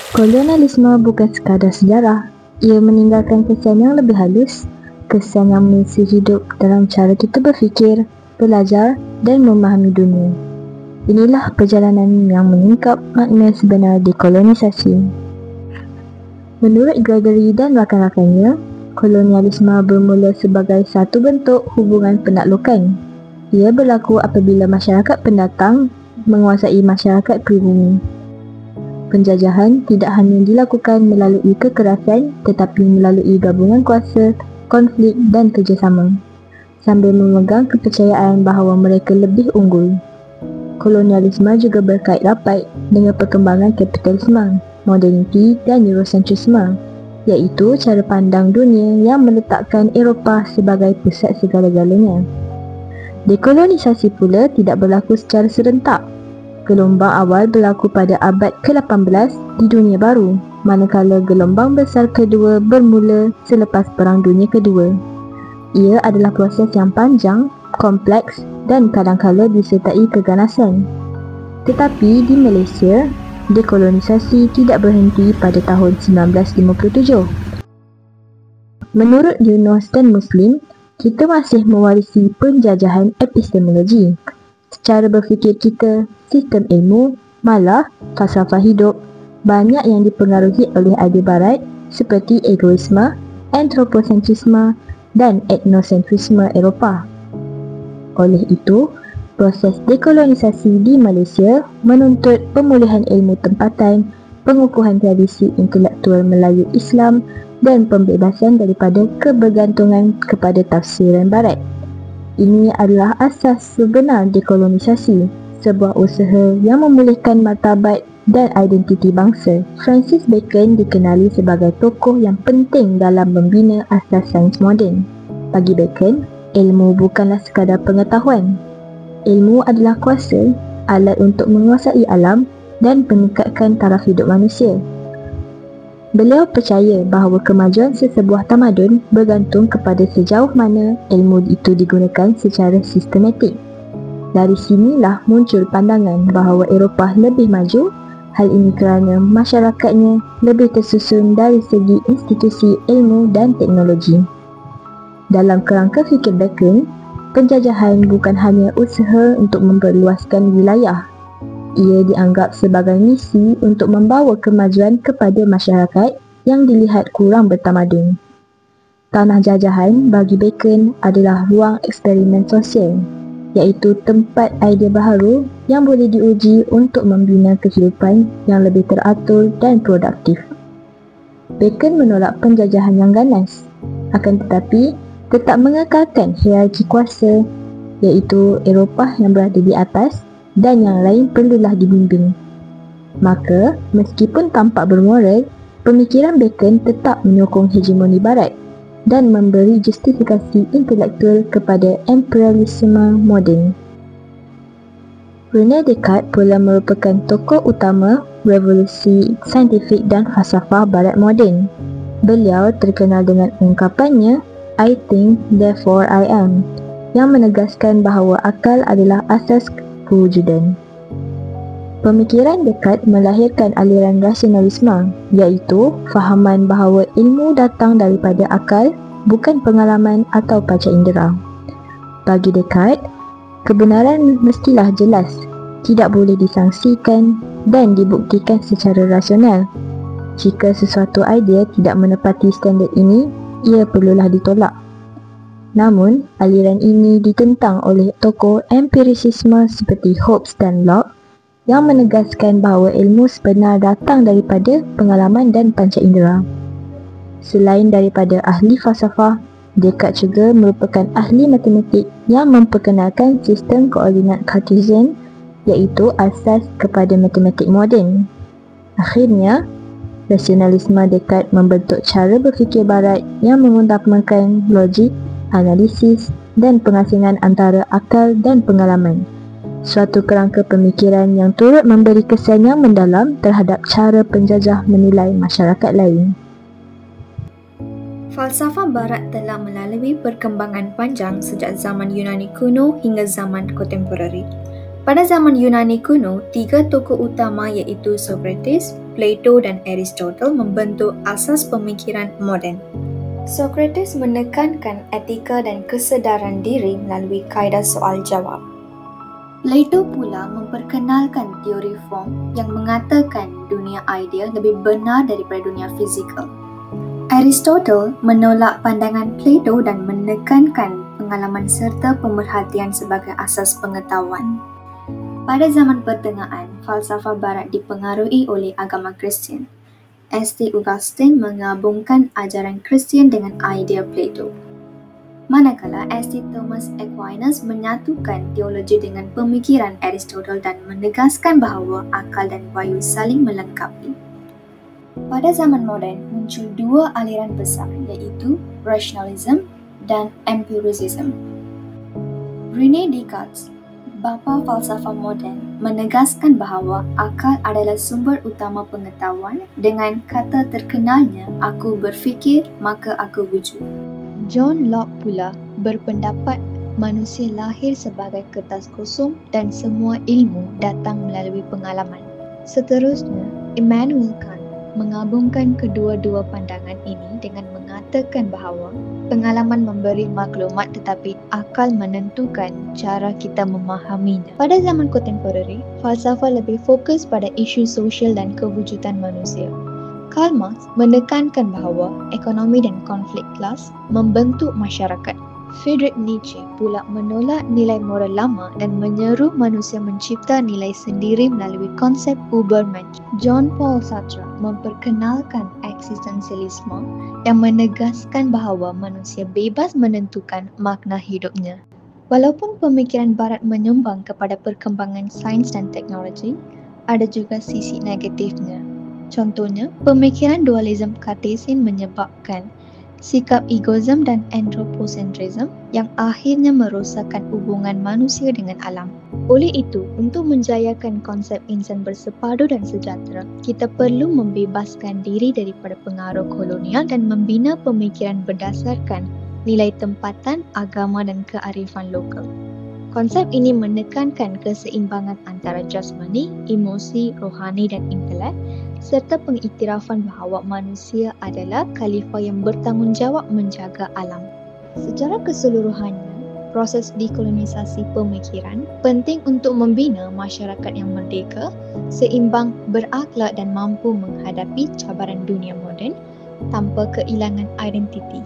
Kolonialisme bukan sekadar sejarah, ia meninggalkan kesan yang lebih halus, kesan yang mengisi hidup dalam cara kita berfikir, belajar dan memahami dunia. Inilah perjalanan yang menyingkap makna sebenar dekolonisasi. Menurut Gregory dan rakan-rakannya, kolonialisme bermula sebagai satu bentuk hubungan penaklukan. Ia berlaku apabila masyarakat pendatang menguasai masyarakat pribumi. Penjajahan tidak hanya dilakukan melalui kekerasan tetapi melalui gabungan kuasa, konflik dan kerjasama, sambil memegang kepercayaan bahawa mereka lebih unggul. Kolonialisme juga berkait rapat dengan perkembangan kapitalisme, moderniti dan eurocentrisme, iaitu cara pandang dunia yang meletakkan Eropah sebagai pusat segala-galanya. Dekolonisasi pula tidak berlaku secara serentak. Gelombang awal berlaku pada abad ke-18 di Dunia Baru, manakala gelombang besar kedua bermula selepas Perang Dunia Kedua. Ia adalah proses yang panjang, kompleks dan kadang-kala disertai keganasan. Tetapi di Malaysia, dekolonisasi tidak berhenti pada tahun 1957. Menurut Yunus dan Muslim, kita masih mewarisi penjajahan epistemologi. Secara berfikir kita, sistem ilmu, malah falsafah hidup, banyak yang dipengaruhi oleh idea barat seperti egoisme, antroposentrisme dan etnosentrisme Eropah. Oleh itu, proses dekolonisasi di Malaysia menuntut pemulihan ilmu tempatan, pengukuhan tradisi intelektual Melayu Islam dan pembebasan daripada kebergantungan kepada tafsiran barat. Ini adalah asas sebenar dekolonisasi, sebuah usaha yang memulihkan martabat dan identiti bangsa. Francis Bacon dikenali sebagai tokoh yang penting dalam membina asas sains moden. Bagi Bacon, ilmu bukanlah sekadar pengetahuan. Ilmu adalah kuasa, alat untuk menguasai alam dan meningkatkan taraf hidup manusia. Beliau percaya bahawa kemajuan sesebuah tamadun bergantung kepada sejauh mana ilmu itu digunakan secara sistematik. Dari sinilah muncul pandangan bahawa Eropah lebih maju. Hal ini kerana masyarakatnya lebih tersusun dari segi institusi ilmu dan teknologi. Dalam kerangka fikir Bacon, penjajahan bukan hanya usaha untuk memperluaskan wilayah. Ia dianggap sebagai misi untuk membawa kemajuan kepada masyarakat yang dilihat kurang bertamadun. Tanah jajahan bagi Bacon adalah ruang eksperimen sosial, iaitu tempat idea baharu yang boleh diuji untuk membina kehidupan yang lebih teratur dan produktif. Bacon menolak penjajahan yang ganas, akan tetapi tetap mengekalkan hierarki kuasa, iaitu Eropah yang berada di atas dan yang lain perlulah dibimbing. Maka, meskipun tampak bermoral, pemikiran Bacon tetap menyokong hegemoni barat dan memberi justifikasi intelektual kepada imperialisme moden. René Descartes pula merupakan tokoh utama revolusi saintifik dan falsafah barat moden. Beliau terkenal dengan ungkapannya, "I think, therefore I am", yang menegaskan bahawa akal adalah asas kewujudan. Pemikiran Descartes melahirkan aliran rasionalisme, iaitu fahaman bahawa ilmu datang daripada akal, bukan pengalaman atau panca indera. Bagi Descartes, kebenaran mestilah jelas, tidak boleh disangsikan dan dibuktikan secara rasional. Jika sesuatu idea tidak menepati standard ini, ia perlulah ditolak. Namun, aliran ini ditentang oleh tokoh empirisisme seperti Hobbes dan Locke yang menegaskan bahawa ilmu sebenar datang daripada pengalaman dan panca indera. Selain daripada ahli falsafah, Descartes juga merupakan ahli matematik yang memperkenalkan sistem koordinat Cartesian, iaitu asas kepada matematik moden. Akhirnya, rasionalisme Descartes membentuk cara berfikir barat yang mengutamakan logik, analisis dan pengasingan antara akal dan pengalaman. Suatu kerangka pemikiran yang turut memberi kesan yang mendalam terhadap cara penjajah menilai masyarakat lain. Falsafah barat telah melalui perkembangan panjang sejak zaman Yunani kuno hingga zaman kontemporari. Pada zaman Yunani kuno, tiga tokoh utama iaitu Socrates, Plato dan Aristotle membentuk asas pemikiran moden. Socrates menekankan etika dan kesedaran diri melalui kaedah soal jawab. Plato pula memperkenalkan teori form yang mengatakan dunia idea lebih benar daripada dunia fizikal. Aristotle menolak pandangan Plato dan menekankan pengalaman serta pemerhatian sebagai asas pengetahuan. Pada zaman pertengahan, falsafah barat dipengaruhi oleh agama Kristian. St. Augustine menggabungkan ajaran Kristian dengan idea Plato. Manakala St. Thomas Aquinas menyatukan teologi dengan pemikiran Aristotle dan menegaskan bahawa akal dan wahyu saling melengkapi. Pada zaman moden, muncul dua aliran besar iaitu rationalism dan empiricism. René Descartes, bapa falsafah moden, menegaskan bahawa akal adalah sumber utama pengetahuan dengan kata terkenalnya, "Aku berfikir, maka aku wujud." John Locke pula berpendapat manusia lahir sebagai kertas kosong dan semua ilmu datang melalui pengalaman. Seterusnya, Immanuel Kant menggabungkan kedua-dua pandangan ini dengan mengatakan bahawa pengalaman memberi maklumat tetapi akal menentukan cara kita memahaminya. Pada zaman kontemporari, falsafah lebih fokus pada isu sosial dan kewujudan manusia. Karl Marx menekankan bahawa ekonomi dan konflik kelas membentuk masyarakat. Friedrich Nietzsche pula menolak nilai moral lama dan menyeru manusia mencipta nilai sendiri melalui konsep Übermensch. John Paul Sartre memperkenalkan eksistensialisme yang menegaskan bahawa manusia bebas menentukan makna hidupnya. Walaupun pemikiran barat menyumbang kepada perkembangan sains dan teknologi, ada juga sisi negatifnya. Contohnya, pemikiran dualisme Cartesian menyebabkan sikap egoisme dan anthropocentrism yang akhirnya merosakkan hubungan manusia dengan alam. Oleh itu, untuk menjayakan konsep insan bersepadu dan sejahtera, kita perlu membebaskan diri daripada pengaruh kolonial dan membina pemikiran berdasarkan nilai tempatan, agama dan kearifan lokal. Konsep ini menekankan keseimbangan antara jasmani, emosi, rohani dan intelek serta pengiktirafan bahawa manusia adalah khalifah yang bertanggungjawab menjaga alam. Secara keseluruhannya, proses dekolonisasi pemikiran penting untuk membina masyarakat yang merdeka, seimbang, berakhlak dan mampu menghadapi cabaran dunia moden tanpa kehilangan identiti.